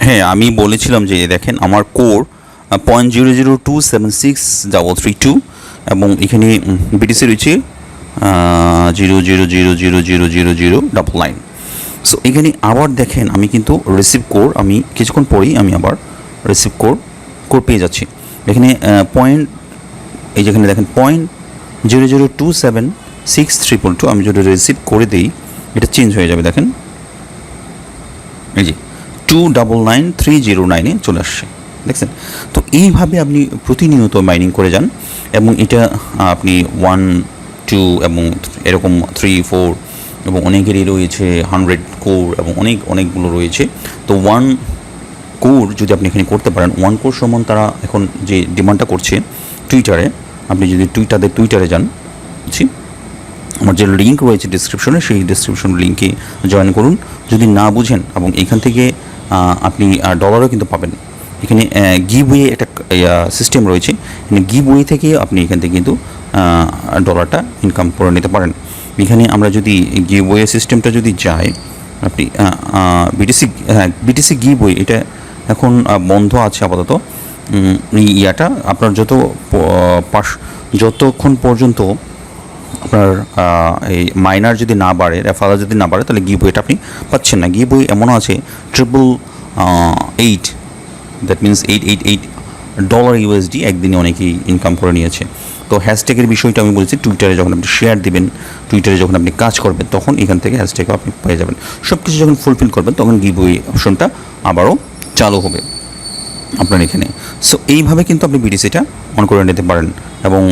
হ্যাঁ, আমি বলেছিলাম যে দেখেন আমার কোর 0.00276332 এবং এখানে বিটিসি রয়েছে 0.00000099। সো এখানে আবার দেখেন আমি কিন্তু রিসিভ কোর আমি কিছুক্ষণ পরেই আমি আবার রিসিভ কোর পেয়ে যাচ্ছি। এখানে এই যেখানে দেখেন 0.0027632 আমি যদি রিসিভ করে দিই এটা চেঞ্জ হয়ে যাবে। দেখেন এই যে 299,309 চলে আসছে, দেখছেন? তো এইভাবে আপনি প্রতিনিয়ত মাইনিং করে যান এবং এটা আপনি 1 2 এবং এরকম 3 4 এবং অনেকেরই রয়েছে 100 কোর এবং অনেকগুলো রয়েছে। তো 1 কোর যদি আপনি এখানে করতে পারেন, 1 কোর সমান তারা এখন যে ডিমান্ডটা করছে টুইটারে, আপনি যদি টুইটারে যান, বুঝছি আমার যে লিঙ্ক রয়েছে ডিসক্রিপশনে, সেই ডিসক্রিপশন লিঙ্কে জয়েন করুন যদি না বুঝেন। এবং এখান থেকে আপনি ডলারও কিন্তু পাবেন। এখানে গিভওয়ে একটা সিস্টেম রয়েছে, এখানে গিভওয়ে থেকে আপনি এখান থেকে কিন্তু ডলারটা ইনকাম করে নিতে পারেন। এখানে আমরা যদি গিভওয়ে সিস্টেমটা যদি যাই, আপনি বিটিসি গিভওয়ে এটা এখন বন্ধ আছে আপাতত। এই ইয়াটা আপনার যতক্ষণ পর্যন্ত আপনার এই মাইনার যদি না বাড়ে, রেফারেল যদি না বাড়ে, তাহলে গিভওয়েটা আপনি পাচ্ছেন না। গিভওয়ে এমনও আছে $888, দ্যাট মিনস $888 একদিনে অনেকেই ইনকাম করে নিয়েছে। তো হ্যাশট্যাগের বিষয়টা আমি বলছি, টুইটারে যখন আপনি শেয়ার দিবেন, টুইটারে যখন আপনি কাজ করবেন, তখন এখান থেকে হ্যাশট্যাগও আপনি পেয়ে যাবেন। সব কিছু যখন ফুলফিল করবেন তখন গিভওয়ে অপশনটা আবারও চালু হবে আপনার এখানে। সো এইভাবে কিন্তু আপনি বিটিসিটা অন করে নিতে পারেন এবং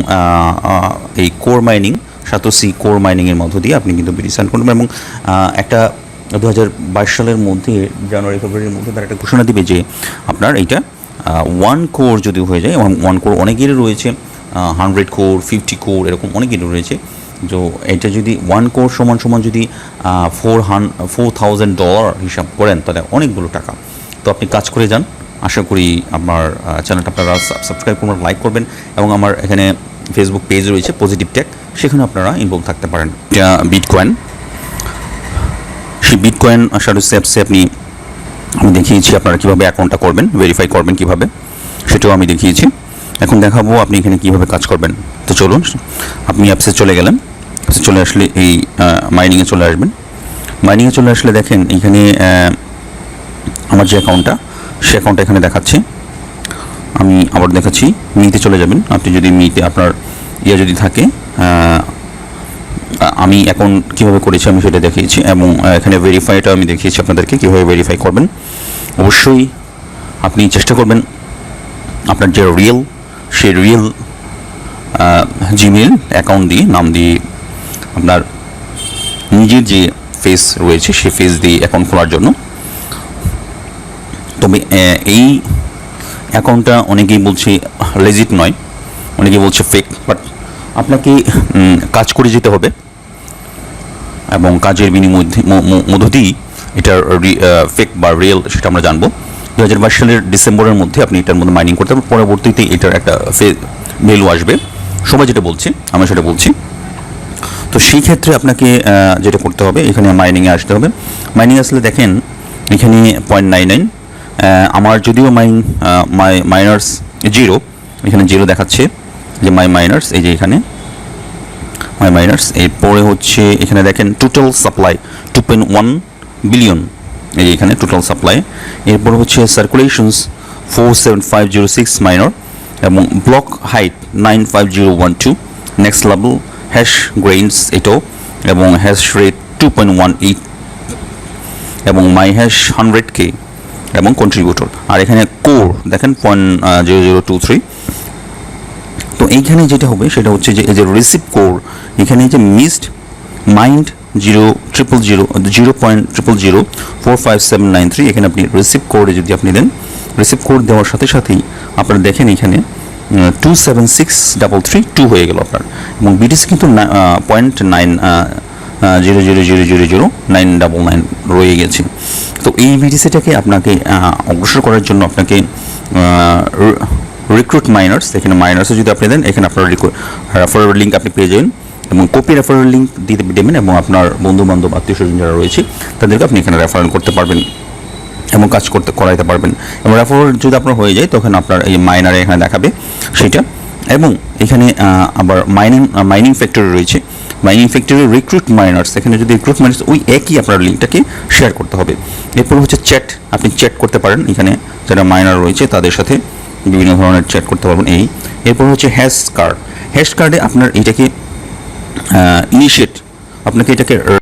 এই কোর মাইনিং, সাতোশি কোর মাইনিংয়ের মধ্য দিয়ে আপনি কিন্তু বিটিসি আর্ন করবেন। এবং একটা 2022 সালের মধ্যে জানুয়ারি ফেব্রুয়ারির মধ্যে তারা একটা ঘোষণা দিবে যে আপনার এইটা 1 কোর যদি হয়ে যায়, এবং 1 কোর অনেকেরই রয়েছে, 100 কোর 50 কোর এরকম অনেকেরই রয়েছে। তো এটা যদি 1 কোর সমান যদি $4,000 হিসাব করেন, তাহলে অনেকগুলো টাকা। তো আপনি কাজ করে যান। আশা করি আমার চ্যানেলটা আপনারা সাবস্ক্রাইব করবেন, লাইক করবেন এবং আমার এখানে ফেসবুক পেজ রয়েছে পজিটিভ টেক, সেখানে আপনারা ইনভলভ থাকতে পারেন। এটা বিটকয়েন, সেই বিটকয়েন সাতোশি অ্যাপসে আমি দেখিয়েছি আপনারা কীভাবে অ্যাকাউন্টটা করবেন, ভেরিফাই করবেন কীভাবে, সেটাও আমি দেখিয়েছি। এখন দেখাবো আপনি এখানে কীভাবে কাজ করবেন। তো চলুন, আপনি অ্যাপসে চলে গেলেন, অ্যাপসে চলে আসলে এই মাইনিংয়ে চলে আসবেন। মাইনিংয়ে চলে আসলে দেখেন এখানে আমার যে অ্যাকাউন্টটা, সে অ্যাকাউন্টটা এখানে দেখাচ্ছে। আমি আবার দেখাচ্ছি, মিতে চলে যাবেন। আপনি যদি মিতে আপনার যদি থাকে, আমি অ্যাকাউন্ট কীভাবে করেছি আমি সেটা দেখিয়েছি এবং এখানে ভেরিফাইটা আমি দেখিয়েছি আপনাদেরকে কীভাবে ভেরিফাই করবেন। অবশ্যই আপনি চেষ্টা করবেন আপনার যে সেই রিয়েল জিমেল অ্যাকাউন্ট দিয়ে, নাম দিয়ে, আপনার নিজের যে ফেস রয়েছে সেই ফেস দিয়ে অ্যাকাউন্ট খোলার জন্য। তবে এই অ্যাকাউন্টটা অনেকেই বলছে লেজিট নয়, অনেকেই বলছে ফেক, বাট আপনাকে কাজ করে যেতে হবে এবং কাজের মধ্য দিয়েই এটার ফেক বা রিয়েল সেটা আমরা জানবো। 2022 সালের ডিসেম্বরের মধ্যে আপনি এটার মধ্যে মাইনিং করতে পারবেন। পরবর্তীতে এটার একটা ভ্যালু আসবে, সবাই যেটা বলছে, আমি সেটা বলছি। তো সেই ক্ষেত্রে আপনাকে যেটা করতে হবে, এখানে মাইনিংয়ে আসতে হবে। মাইনিং আসলে দেখেন এখানে 0.99, আমার যদিও মাইনার্স 0, এখানে 0 দেখাচ্ছে যে মাই মাইনার্স, এই যে এখানে মাই মাইনার্স। এরপরে হচ্ছে এখানে দেখেন টোটাল সাপ্লাই 2.1 বিলিয়ন, এই যে এখানে টোটাল সাপ্লাই। এরপর হচ্ছে সার্কুলেশনস 47506 মাইনর এবং block height 95012, next level hash grains এটাও, এবং হ্যাশ রেট 2.18 এবং মাই হ্যাশ 100K এবং কন্ট্রিবিউটর। আর এখানে কোর দেখেন 0.0023। তো এইখানে যেটা হবে সেটা হচ্ছে যে এই যে রিসিভ কোর, এখানে যে মিসড মাইন্ড 0.000457793, এখানে আপনি রিসিভ কোডে যদি আপনি দেন, রিসিভ কোড দেওয়ার সাথে সাথেই আপনারা দেখেন এখানে 27633 হয়ে গেল আপনার। এবং বিটিসি কিন্তু 0.900000999 রয়ে গেছে। তো এই বিটিসিটাকে আপনাকে অগ্রসর করার জন্য আপনাকে রিক্রুট মাইনার্স, এখানে মাইনার্সে যদি আপনি দেন, এখানে আপনার রেফারেল লিঙ্ক আপনি পেয়ে যাবেন এবং কপি রেফারেল লিঙ্ক দিতে দেবেন এবং আপনার বন্ধু বান্ধব আত্মীয় স্বজন যারা রয়েছে তাদেরকে আপনি এখানে রেফারেল করতে পারবেন। এবং কাজ করাইতে পারবেন। এবং রেফারেল যদি আপনার হয়ে যায় তখন আপনার এই মাইনারে এখানে দেখাবে সেটা। এবং এখানে আবার মাইনিং ফ্যাক্টরি রয়েছে, মাইনিং ফ্যাক্টরি রিক্রুট মাইনার্স, এখানে যদি রিক্রুট মাইনার্স ওই একই আপনার লিঙ্কটাকে শেয়ার করতে হবে। এরপর হচ্ছে চ্যাট, আপনি চ্যাট করতে পারেন এখানে যারা মাইনার রয়েছে তাদের সাথে বিভিন্ন ধরনের চ্যাট করতে পারবেন এই। এরপর হচ্ছে হ্যাশ কার্ড, হ্যাশ কার্ডে আপনার এটাকে ইনিশিয়েট, আপনাকে এটাকে